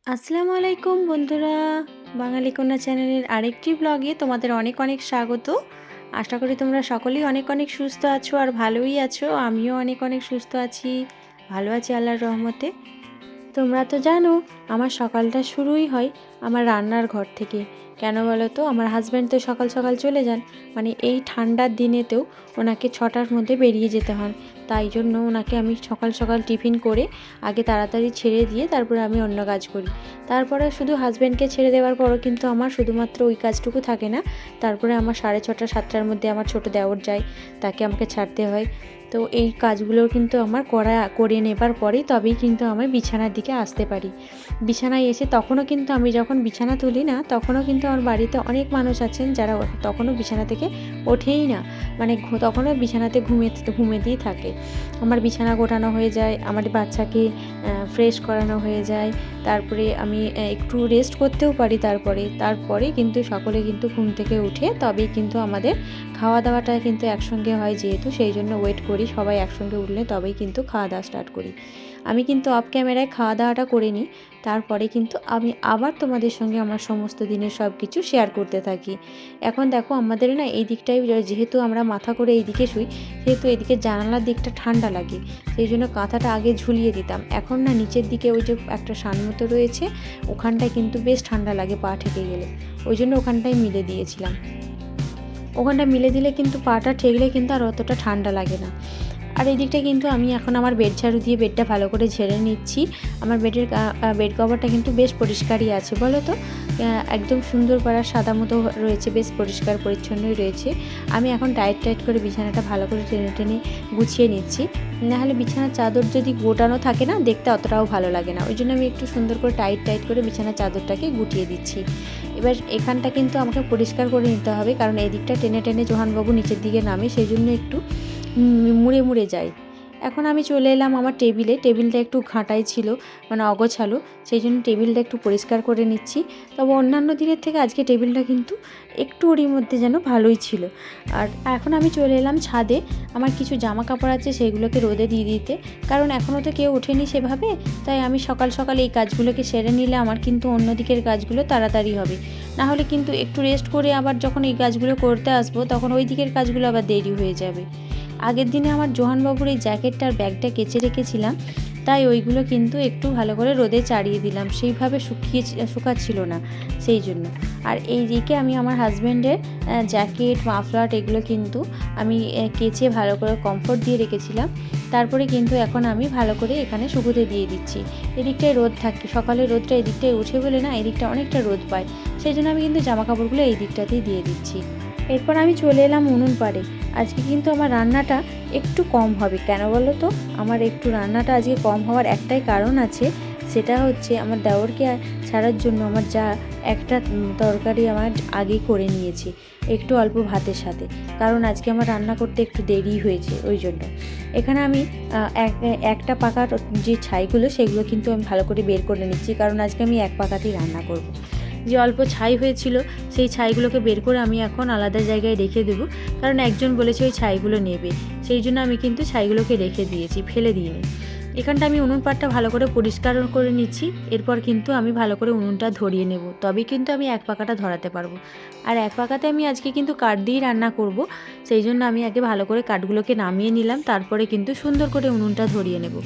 আসসালামু আলাইকুম বন্ধুরা, বাঙালি কন্যা চ্যানেলের আরেকটি ব্লগে তোমাদের অনেক অনেক স্বাগত। আশা করি তোমরা সকলেই অনেক অনেক সুস্থ আছো আর ভালোই আছো। আমিও অনেক অনেক সুস্থ আছি, ভালো আছি আল্লাহর রহমতে। তোমরা তো জানো আমার সকালটা শুরুই হয় আমার রান্নার ঘর থেকে। কেন বলো তো, আমার হাজব্যান্ড তো সকাল সকাল চলে যান, মানে এই ঠান্ডার দিনেতেও ওনাকে 6টার মধ্যে বেরিয়ে যেতে হয়। তাই জন্য ওনাকে আমি সকাল সকাল টিফিন করে আগে তাড়াতাড়ি ছেড়ে দিয়ে তারপরে আমি অন্য কাজ করি। তারপরে শুধু হাজব্যান্ডকে ছেড়ে দেওয়ার পরও কিন্তু আমার শুধুমাত্র ওই কাজটুকু থাকে না। তারপরে আমার 6:30 7টার মধ্যে আমার ছোট দেওর যায়, তাকে আমাকে ছাড়তে হয়। তো এই কাজগুলো কিন্তু আমার করে নেবার পরেই তবেই কিন্তু আমি বিছানার দিকে আসতে পারি। বিছানায় এসে তখনও কিন্তু আমি যখন বিছানা তুলি না, তখনও কিন্তু আমার বাড়িতে অনেক মানুষ আছেন যারা তখনও বিছানা থেকে ওঠেই না, মানে তখনও বিছানাতে ঘুমেতেই থাকে। আমার বিছানা গোটানো হয়ে যায়, আমার বাচ্চাকে ফ্রেশ করানো হয়ে যায়, তারপরে আমি একটু রেস্ট করতেও পারি। তারপরে কিন্তু সকলে কিন্তু ঘুম থেকে উঠে তবেই কিন্তু আমাদের খাওয়া দাওয়াটা কিন্তু একসঙ্গে হয়, যেহেতু সেই জন্য ওয়েট করি সবাই একসঙ্গে উঠলে তবেই কিন্তু খাওয়া দাওয়া স্টার্ট করি। আমি কিন্তু অফ ক্যামেরায় খাওয়া দাওয়াটা করে নিই, তারপরে কিন্তু আমি আবার তোমাদের সঙ্গে আমার সমস্ত দিনের সব কিছু শেয়ার করতে থাকি। এখন দেখো আমাদের না এই দিকটাই, যেহেতু আমরা মাথা করে এই দিকে শুই, সেহেতু এদিকে জানালার দিকটা ঠান্ডা লাগে, সেই জন্য কাঁথাটা আগে ঝুলিয়ে দিতাম। এখন না নিচের দিকে ওই যে একটা শান মতো রয়েছে, ওখানটায় কিন্তু বেশ ঠান্ডা লাগে পা ঠেকে গেলে, ওই জন্য ওখানটায় মিলে দিয়েছিলাম। ওখানটা মিলে দিলে কিন্তু পাটা ঠেকলে কিন্তু আর অতটা ঠান্ডা লাগে না। আর এই দিকটা কিন্তু আমি এখন আমার বেড ঝাড়ু দিয়ে বেডটা ভালো করে ঝেড়ে নিচ্ছি। আমার বেড কভারটা কিন্তু বেশ পরিষ্কারই আছে, বলো তো, একদম সুন্দর করা সাদা মতো রয়েছে, বেশ পরিষ্কার পরিচ্ছন্নই রয়েছে। আমি এখন টাইট করে বিছানাটা ভালো করে টেনে টেনে গুছিয়ে নিচ্ছি। নাহলে বিছানার চাদর যদি গোটানো থাকে না, দেখতে অতটাও ভালো লাগে না, ওই জন্য আমি একটু সুন্দর করে টাইট করে বিছানার চাদরটাকে গুটিয়ে দিচ্ছি। এবার এখানটা কিন্তু আমাকে পরিষ্কার করে নিতে হবে, কারণ এই দিকটা টেনে টেনে জোহানবাবু নিচের দিকে নামে, সেই জন্য একটু মুড়ে যায়। এখন আমি চলে এলাম আমার টেবিলটা একটু ঘাঁটাই ছিল, মানে অগোছালো, সেই জন্য টেবিলটা একটু পরিষ্কার করে নিচ্ছি। তবে অন্যান্য দিনের থেকে আজকে টেবিলটা কিন্তু একটু ওরই মধ্যে যেন ভালোই ছিল। আর এখন আমি চলে এলাম ছাদে, আমার কিছু জামা কাপড় আছে সেগুলোকে রোদে দিয়ে দিতে, কারণ এখনও তো কেউ ওঠেনি সেভাবে। তাই আমি সকাল সকাল এই কাজগুলোকে সেরে নিলে আমার কিন্তু অন্য দিকের কাজগুলো তাড়াতাড়ি হবে। না হলে কিন্তু একটু রেস্ট করে আবার যখন এই কাজগুলো করতে আসবো, তখন ওই দিকের কাজগুলো আবার দেরি হয়ে যাবে। আগের দিনে আমার জোহানবাবুর এই জ্যাকেটটার ব্যাগটা কেচে রেখেছিলাম, তাই ওইগুলো কিন্তু একটু ভালো করে রোদে চাড়িয়ে দিলাম, সেইভাবে শুকাচ্ছিল না, সেই জন্য। আর এই দিকে আমি আমার হাজব্যান্ডের জ্যাকেট মাফলার এগুলো কিন্তু আমি কেচে ভালো করে কমফোর্ট দিয়ে রেখেছিলাম। তারপরে কিন্তু এখন আমি ভালো করে এখানে শুকোতে দিয়ে দিচ্ছি। এদিকটায় রোদ থাকে, সকালে রোদটা এদিকটায় উঠে বলে না, এদিকটা অনেকটা রোদ পায়, সেই জন্য আমি কিন্তু জামা কাপড়গুলো এই দিকটাতেই দিয়ে দিচ্ছি। এরপর আমি চলে এলাম উনুন পাড়ে। আজকে কিন্তু আমার রান্নাটা একটু কম হবে, কেন বলো তো, আমার একটু রান্নাটা আজকে কম হওয়ার একটাই কারণ আছে, সেটা হচ্ছে আমার দেওরকে ছাড়ার জন্য আমার যা একটা তরকারি আমার আগেই করে নিয়েছি, একটু অল্প ভাতের সাথে, কারণ আজকে আমার রান্না করতে একটু দেরি হয়েছে, ওই জন্য। এখানে আমি একটা পাকার যে ছাইগুলো সেগুলো কিন্তু আমি ভালো করে বের করে নিচ্ছি, কারণ আজকে আমি এক পাকাতেই রান্না করব। যে অল্প ছাই হয়েছিল সেই ছাইগুলোকে বের করে আমি এখন আলাদা জায়গায় রেখে দেবো, কারণ একজন বলেছে ওই ছাইগুলো নেবে, সেই জন্য আমি কিন্তু ছাইগুলোকে রেখে দিয়েছি, ফেলে দিইনি। এখানটা আমি উনুন পাড়টা ভালো করে পরিষ্কার করে নিচ্ছি, এরপর কিন্তু আমি ভালো করে উনুনটা ধরিয়ে নেব, তবেই কিন্তু আমি এক পাকাটা ধরাতে পারবো। আর এক পাকাতে আমি আজকে কিন্তু কাঠ দিয়েই রান্না করব, সেই জন্য আমি আগে ভালো করে কাঠগুলোকে নামিয়ে নিলাম, তারপরে কিন্তু সুন্দর করে উনুনটা ধরিয়ে নেব।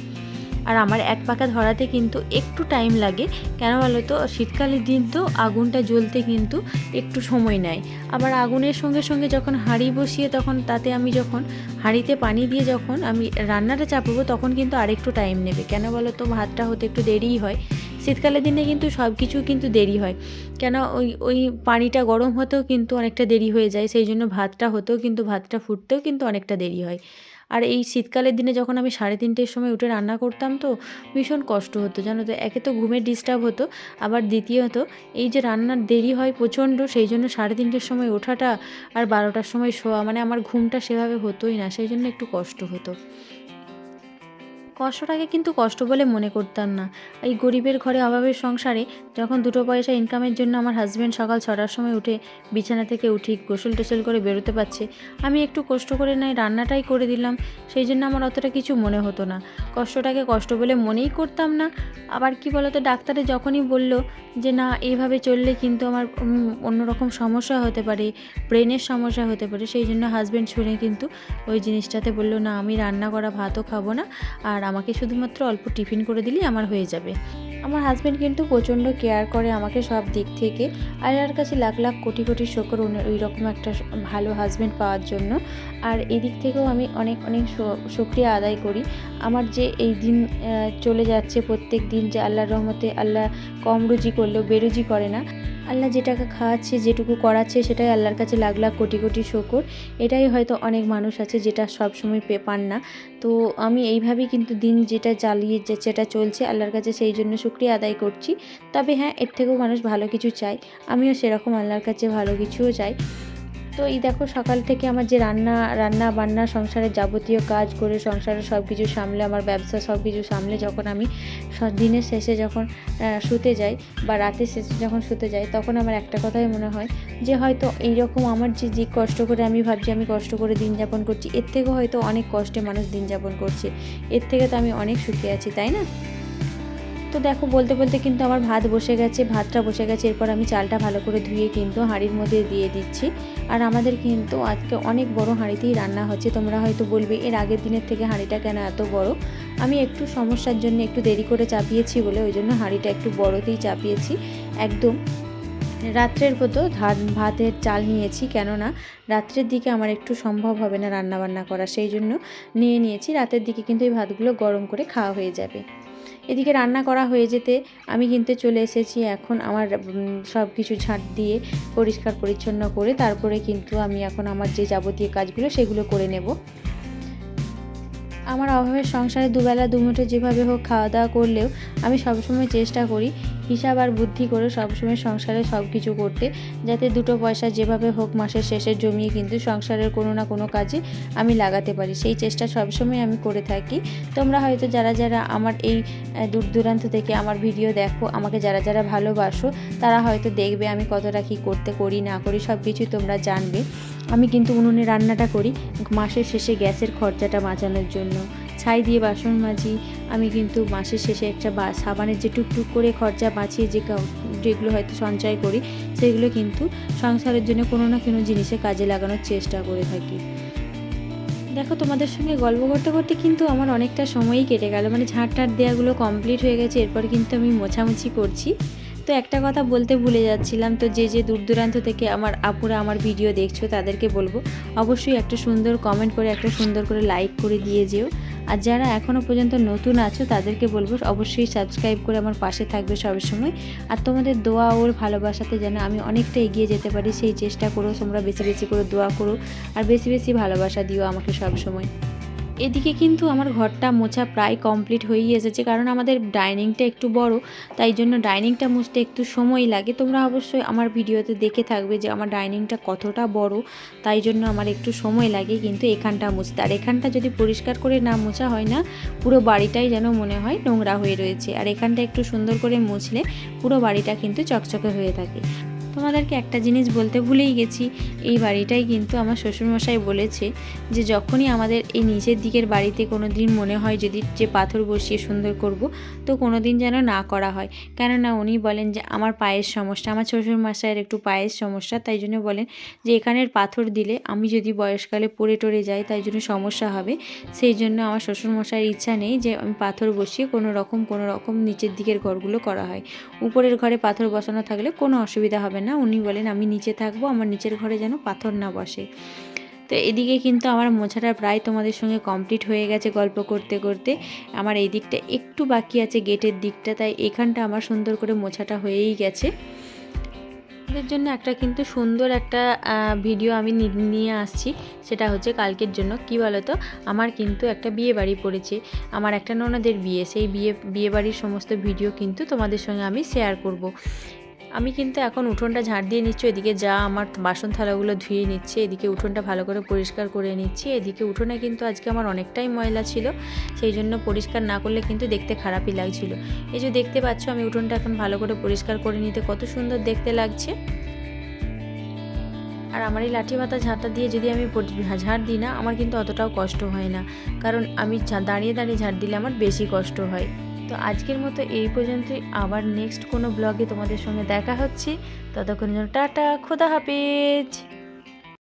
আর আমার এক পাকা ধরাতে কিন্তু একটু টাইম লাগে, কেন বলো তো, শীতকালের দিন তো আগুনটা জ্বলতে কিন্তু একটু সময় নেয়। আবার আগুনের সঙ্গে সঙ্গে যখন হাঁড়ি বসিয়ে তখন তাতে আমি যখন হাঁড়িতে পানি দিয়ে যখন আমি রান্নাটা চাপাবো, তখন কিন্তু আরেকটু টাইম নেবে, কেন বলো তো, ভাতটা হতে একটু দেরিই হয়। শীতকালের দিনে কিন্তু সব কিছু কিন্তু দেরি হয়, কেন ওই পানিটা গরম হতেও কিন্তু অনেকটা দেরি হয়ে যায়, সেই জন্য ভাতটা ফুটতেও কিন্তু অনেকটা দেরি হয়। আর এই শীতকালের দিনে যখন আমি 3:30-র সময় উঠে রান্না করতাম, তো ভীষণ কষ্ট হতো জানো তো, একে তো ঘুমের ডিস্টার্ব হতো, আবার দ্বিতীয়ত এই যে রান্নার দেরি হয় প্রচণ্ড, সেই জন্য 3:30-র সময় ওঠাটা আর 12টার সময় শোয়া, মানে আমার ঘুমটা সেভাবে হতোই না, সেই জন্য একটু কষ্ট হতো। কষ্টটাকে কিন্তু কষ্ট বলে মনে করতাম না। এই গরিবের ঘরে অভাবের সংসারে যখন 2 পয়সা ইনকামের জন্য আমার হাজব্যান্ড সকাল 6টার সময় উঠে বিছানা থেকে উঠি গোসল টোসল করে বেরোতে পারছে, আমি একটু কষ্ট করে নাই রান্নাটাই করে দিলাম, সেই জন্য আমার অতটা কিছু মনে হতো না। কষ্টটাকে কষ্ট বলে মনেই করতাম না। আবার কি বলতো, ডাক্তারে যখনই বলল যে না এইভাবে চললে কিন্তু আমার অন্যরকম সমস্যা হতে পারে, ব্রেনের সমস্যা হতে পারে, সেই জন্য হাজব্যান্ড শুনে কিন্তু ওই জিনিসটাতে বলল না আমি রান্না করা ভাতও খাবো না, আর আমাকে শুধুমাত্র অল্প টিফিন করে দিলেই আমার হয়ে যাবে। আমার হাজব্যান্ড কিন্তু প্রচণ্ড কেয়ার করে আমাকে সব দিক থেকে। আল্লাহর কাছে লাখ লাখ কোটি কোটি শুকর ওই রকম একটা ভালো হাজব্যান্ড পাওয়ার জন্য। আর এদিক থেকেও আমি অনেক অনেক শুকরিয়া আদায় করি। আমার যে এই দিন চলে যাচ্ছে প্রত্যেক দিন, যে আল্লাহর রহমতে আল্লাহ কম রুজি করলেও বেরুজি করে না। আল্লাহ যেটাকে খাওয়াচ্ছে যেটুকু করাচ্ছে সেটাই আল্লাহর কাছে লাখ লাখ কোটি কোটি শুকর। এটাই হয়তো অনেক মানুষ আছে যেটা সবসময় পান না। তো আমি এইভাবেই কিন্তু দিন যেটা চালিয়ে যেটা চলছে আল্লাহর কাছে সেই জন্য শুকরিয়া আদায় করছি। তবে হ্যাঁ, এর থেকেও মানুষ ভালো কিছু চায়, আমিও সেরকম আল্লাহর কাছে ভালো কিছুও চাই। তো এই দেখো সকাল থেকে আমার যে রান্না বান্না সংসারের যাবতীয় কাজ করে সংসারের সব কিছু সামলে, আমার ব্যবসা সব কিছু সামলে যখন আমি দিনের শেষে যখন শুতে যাই বা রাতের শেষে যখন শুতে যাই, তখন আমার একটা কথাই মনে হয় যে হয়তো এইরকম আমার যে কষ্ট করে আমি ভাবছি আমি কষ্ট করে দিন যাপন করছি, এর থেকেও হয়তো অনেক কষ্টে মানুষ দিন যাপন করছে, এর থেকে তো আমি অনেক সুখী আছি, তাই না? তো দেখো বলতে বলতে কিন্তু আমার ভাতটা বসে গেছে। এরপর আমি চালটা ভালো করে ধুয়ে কিন্তু হাঁড়ির মধ্যে দিয়ে দিচ্ছি। আর আমাদের কিন্তু আজকে অনেক বড় হাঁড়িতেই রান্না হচ্ছে। তোমরা হয়তো বলবে এর আগের দিনের থেকে হাঁড়িটা কেন এত বড়। আমি একটু সমস্যার জন্য একটু দেরি করে চাপিয়েছি বলে ওই জন্য হাঁড়িটা একটু বড়তেই চাপিয়েছি। একদম রাত্রের মতো ভাতের চাল নিয়েছি, কেননা রাত্রের দিকে আমার একটু সম্ভব হবে না রান্নাবান্না করা, সেই জন্য নিয়েছি। রাতের দিকে কিন্তু এই ভাতগুলো গরম করে খাওয়া হয়ে যাবে। এদিকে রান্না করা হয়ে যেতে আমি কিন্তু চলে এসেছি এখন আমার সব কিছু ঝাঁট দিয়ে পরিষ্কার পরিচ্ছন্ন করে, তারপরে কিন্তু আমি এখন আমার যে যাবতীয় কাজগুলো সেগুলো করে নেব। আমার অভাবের সংসারে দুবেলা দুমুঠো যেভাবে হোক খাওয়া দাওয়া করলেও আমি সবসময় চেষ্টা করি হিসাব আর বুদ্ধি করে সবসময় সংসারে সব কিছু করতে, যাতে 2 পয়সা যেভাবে হোক মাসের শেষে জমিয়ে কিন্তু সংসারের কোনো না কোনো কাজে আমি লাগাতে পারি, সেই চেষ্টা সবসময় আমি করে থাকি। তোমরা হয়তো যারা যারা আমার এই দূর দূরান্ত থেকে আমার ভিডিও দেখো, আমাকে যারা যারা ভালোবাসো, তারা হয়তো দেখবে আমি কতটা কী করি না করি সব কিছুই তোমরা জানবে। আমি কিন্তু উনুনে রান্নাটা করি মাসের শেষে গ্যাসের খরচাটা বাঁচানোর জন্য। ছাই দিয়ে বাসন মাজি, আমি কিন্তু মাসের শেষে একটা সাবানের যে টুকটুক করে খরচা বাঁচিয়ে যেগুলো হয়তো সঞ্চয় করি, সেগুলো কিন্তু সংসারের জন্য কোনো না কোনো জিনিসে কাজে লাগানোর চেষ্টা করে থাকি। দেখো তোমাদের সঙ্গে গল্প করতে করতে কিন্তু আমার অনেকটা সময়ই কেটে গেল, মানে ঝাঁট দেওয়াগুলো কমপ্লিট হয়ে গেছে। এরপর কিন্তু আমি মোছামুছি করছি। তো একটা কথা বলতে ভুলে যাচ্ছিলাম, তো যে দূর দূরান্ত থেকে আমার আপুরা আমার ভিডিও দেখছো তাদেরকে বলবো অবশ্যই একটা সুন্দর কমেন্ট করে একটা সুন্দর করে লাইক করে দিয়ে যেও। আর যারা এখনও পর্যন্ত নতুন আছো তাদেরকে বলবো অবশ্যই সাবস্ক্রাইব করে আমার পাশে থাকবে সবসময়। আর তোমাদের দোয়া ওর ভালোবাসাতে যেন আমি অনেকটা এগিয়ে যেতে পারি সেই চেষ্টা করো। তোমরা বেশি বেশি করে দোয়া করো আর বেশি বেশি ভালোবাসা দিও আমাকে সবসময়। এদিকে কিন্তু আমার ঘরটা মোছা প্রায় কমপ্লিট হয়েই এসেছে, কারণ আমাদের ডাইনিংটা একটু বড়, তাই জন্য ডাইনিংটা মুছতে একটু সময় লাগে। তোমরা অবশ্যই আমার ভিডিওতে দেখে থাকবে যে আমার ডাইনিংটা কতটা বড়, তাই জন্য আমার একটু সময় লাগে কিন্তু এখানটা মুছতে। আর এখানটা যদি পরিষ্কার করে না মোছা হয় না, পুরো বাড়িটাই যেন মনে হয় নোংরা হয়ে রয়েছে। আর এখানটা একটু সুন্দর করে মুছলে পুরো বাড়িটা কিন্তু চকচকে হয়ে থাকে। তোমাদেরকে একটা জিনিস বলতে ভুলেই গেছি, এই বাড়িটাই কিন্তু আমার শ্বশুরমশাই বলেছে যে যখনই আমাদের এই নিচের দিকের বাড়িতে কোনো দিন মনে হয় যদি যে পাথর বসিয়ে সুন্দর করব, তো কোনো দিন যেন না করা হয়। কেননা উনি বলেন যে আমার পায়ের সমস্যা, আমার শ্বশুরমশাইয়ের একটু পায়ের সমস্যা, তাই জন্য বলেন যে এখানের পাথর দিলে আমি যদি বয়সকালে পড়ে টরে যাই তাই জন্য সমস্যা হবে। সেই জন্য আমার শ্বশুরমশাইয়ের ইচ্ছা নেই যে আমি পাথর বসিয়ে কোনো রকম নিচের দিকের ঘরগুলো করা হয়। উপরের ঘরে পাথর বসানো থাকলে কোনো অসুবিধা হবে না। উনি বলেন আমি নিচে থাকবো, আমার নিচের ঘরে যেন পাথর না বসে। তো এদিকে কিন্তু আমার মোছাটা প্রায় তোমাদের সঙ্গে কমপ্লিট হয়ে গেছে গল্প করতে করতে। আমার এই দিকটা একটু বাকি আছে, গেটের দিকটা, তাই এখানটা আমার সুন্দর করে মোছাটা হয়েই গেছে। এর জন্য একটা কিন্তু সুন্দর একটা ভিডিও আমি নিয়ে আসছি, সেটা হচ্ছে কালকের জন্য। কি বলো তো, আমার কিন্তু একটা বিয়ে বাড়ি পড়েছে, আমার একটা ননদের বিয়ে, সেই বিয়ে বাড়ির সমস্ত ভিডিও কিন্তু তোমাদের সঙ্গে আমি শেয়ার করব। আমি কিন্তু এখন উঠোনটা ঝাড় দিয়ে নিচ্ছি, এদিকে যা আমার বাসন থালাগুলো ধুয়ে নিচ্ছে, এদিকে উঠোনটা ভালো করে পরিষ্কার করে নিচ্ছি। এদিকে উঠোনে কিন্তু আজকে আমার অনেকটাই ময়লা ছিল, সেই জন্য পরিষ্কার না করলে কিন্তু দেখতে খারাপই লাগছিল। এই যে দেখতে পাচ্ছ আমি উঠোনটা এখন ভালো করে পরিষ্কার করে নিতে কত সুন্দর দেখতে লাগছে। আর আমার এই লাঠি পাতা ঝাঁটা দিয়ে যদি আমি ঝাড় দিই না, আমার কিন্তু অতটাও কষ্ট হয় না, কারণ আমি দাঁড়িয়ে দাঁড়িয়ে ঝাড় দিলে আমার বেশি কষ্ট হয়। তো আজকের মতো এই পর্যন্তই, আবার নেক্সট কোনো ব্লগে তোমাদের সঙ্গে দেখা হচ্ছে। ততক্ষণের জন্য টাটা, খোদা হাফেজ।